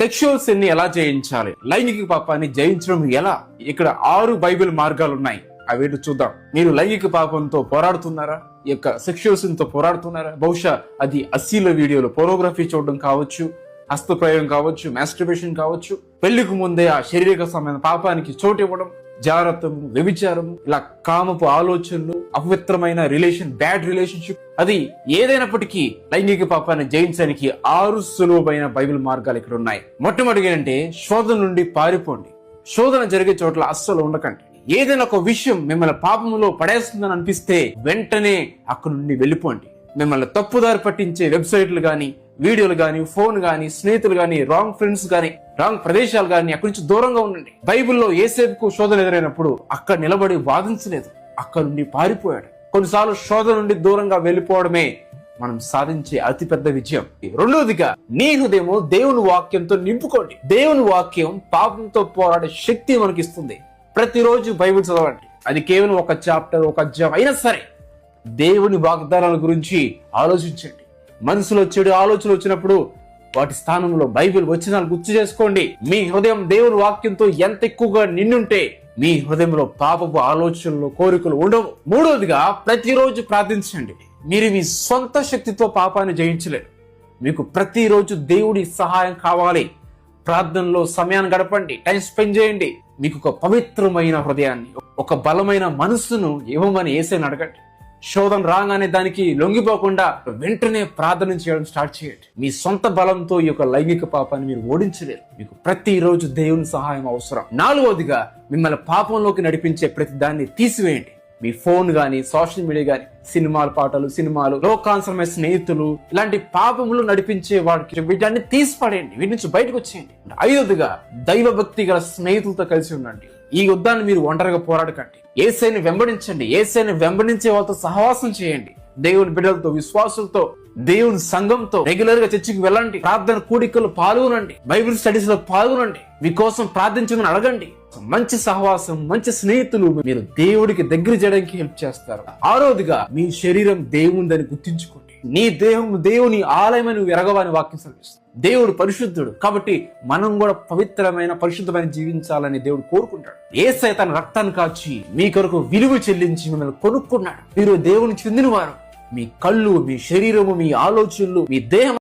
Sexual sin ని ఎలా జయించాలి, లైంగిక పాపాన్ని జయించడం ఎలా, ఇక్కడ 6 బైబిల్ మార్గాలు ఉన్నాయి. అవేంటో చూద్దాం. మీరు లైంగిక పాపంతో పోరాడుతున్నారా, ఈ యొక్క సెక్షువల్ సిన్ తో పోరాడుతున్నారా? బహుశా అది అశ్లీల వీడియోలు, పోర్నోగ్రఫీ చూడడం కావచ్చు, హస్తప్రయోగం కావచ్చు, మాస్టర్బేషన్ కావచ్చు, పెళ్లికి ముందే ఆ శారీరక సంబంధ పాపానికి చోటు ఇవ్వడం, జాగ్రత్తము, వ్యభిచారము, ఇలా కామపు ఆలోచనలు, అపవిత్రమైన రిలేషన్, బ్యాడ్ రిలేషన్షిప్, అది ఏదైనప్పటికీ లైంగిక పాపాన్ని జయించడానికి 6 సులువైన బైబిల్ మార్గాలు ఇక్కడ ఉన్నాయి. మొట్టమొదటిగా అంటే శోధన నుండి పారిపోండి. శోధన జరిగే చోట్ల అస్సలు ఉండకండి. ఏదైనా ఒక విషయం మిమ్మల్ని పాపములో పడేస్తుందని అనిపిస్తే వెంటనే అక్కడి నుండి వెళ్ళిపోండి. మిమ్మల్ని తప్పుదారి పట్టించే వెబ్సైట్లు గాని, వీడియోలు గాని, ఫోన్ గాని, స్నేహితులు గాని, రాంగ్ ఫ్రెండ్స్ గాని, రాంగ్ ప్రదేశాలు గాని, అక్కడి నుంచి దూరంగా ఉండండి. బైబిల్లో యేసేపుకు శోధన ఎదురైనప్పుడు అక్కడ నిలబడి వాదించలేదు, అక్కడ నుండి పారిపోయాడు. కొన్నిసార్లు శోధన నుండి దూరంగా వెళ్ళిపోవడమే మనం సాధించే అతిపెద్ద విజయం. రెండవదిగా నీ హృదయము దేవుని వాక్యంతో నింపుకోండి. దేవుని వాక్యం పాపంతో పోరాడే శక్తి మనకి ఇస్తుంది. ప్రతిరోజు బైబిల్ చదవండి. అది కేవలం ఒక చాప్టర్, ఒక అధ్యాయం అయినా సరే దేవుని వాగ్దానాల గురించి ఆలోచించండి. మనసులో చెడు ఆలోచనలు వచ్చినప్పుడు వాటి స్థానంలో బైబిల్ వచనాలు గుర్తు చేసుకోండి. మీ హృదయం దేవుని వాక్యంతో ఎంత ఎక్కువగా నిండుంటే మీ హృదయంలో పాపపు ఆలోచనలు, కోరికలు ఉండవు. మూడవదిగా ప్రతిరోజు ప్రార్థించండి. మీరు మీ సొంత శక్తితో పాపాన్ని జయించలేరు. మీకు ప్రతిరోజు దేవుడి సహాయం కావాలి. ప్రార్థనలో సమయాన్ని గడపండి, టైం స్పెండ్ చేయండి. మీకు ఒక పవిత్రమైన హృదయాన్ని, ఒక బలమైన మనస్సును ఇవ్వమని యేసుని అడగండి. శోధన రాగానే దానికి లొంగిపోకుండా వెంటనే ప్రార్థన చేయడం స్టార్ట్ చేయండి. మీ సొంత బలంతో ఈ యొక్క లైంగిక పాపాన్ని మీరు ఓడించలేరు. మీకు ప్రతిరోజు దేవుని సహాయం అవసరం. నాలుగవదిగా మిమ్మల్ని పాపంలోకి నడిపించే ప్రతి దాన్ని తీసివేయండి. మీ ఫోన్ గాని, సోషల్ మీడియా గాని, సినిమాలు, లోకానుసరమైన స్నేహితులు, ఇలాంటి పాపములు నడిపించే వాడికి వీటన్ని తీసిపడేయండి. వీటి నుంచి బయటకు వచ్చేయండి. ఐదవదిగా దైవ భక్తి గల స్నేహితులతో కలిసి ఉండండి. ఈ యుద్ధాన్ని మీరు ఒంటరిగా పోరాడకండి. యేసయ్యని వెంబడించండి. యేసయ్యని వెంబడించే వాళ్ళతో సహవాసం చేయండి. దేవుని బిడ్డలతో, విశ్వాసులతో, దేవుని సంఘంతో రెగ్యులర్ గా చర్చికి వెళ్ళండి. ప్రార్థన కూడికలు పాల్గొనండి. బైబిల్ స్టడీస్ లో పాల్గొనండి. మీకోసం ప్రార్థించమని అడగండి. మంచి సహవాసం, మంచి స్నేహితులు మీరు దేవుడికి దగ్గర చేయడానికి హెల్ప్ చేస్తారు. ఆరోదిగా మీ శరీరం దేవుందని గుర్తించుకోండి. నీ దేహం దేవుని ఆలయమని నువ్వు ఎరగవని వాక్యం సెలవిస్తుంది. దేవుడు పరిశుద్ధుడు కాబట్టి మనం కూడా పవిత్రమైన, పరిశుద్ధమైన జీవించాలని దేవుడు కోరుకుంటాడు. యేసయ్య తన రక్తాన్ని కాచి మీ కొరకు విలువ చెల్లించి మిమ్మల్ని కొనుక్కున్నాడు. మీరు దేవుని చెందినవారు. మీ కళ్ళు, మీ శరీరము, మీ ఆలోచనలు, మీ దేహం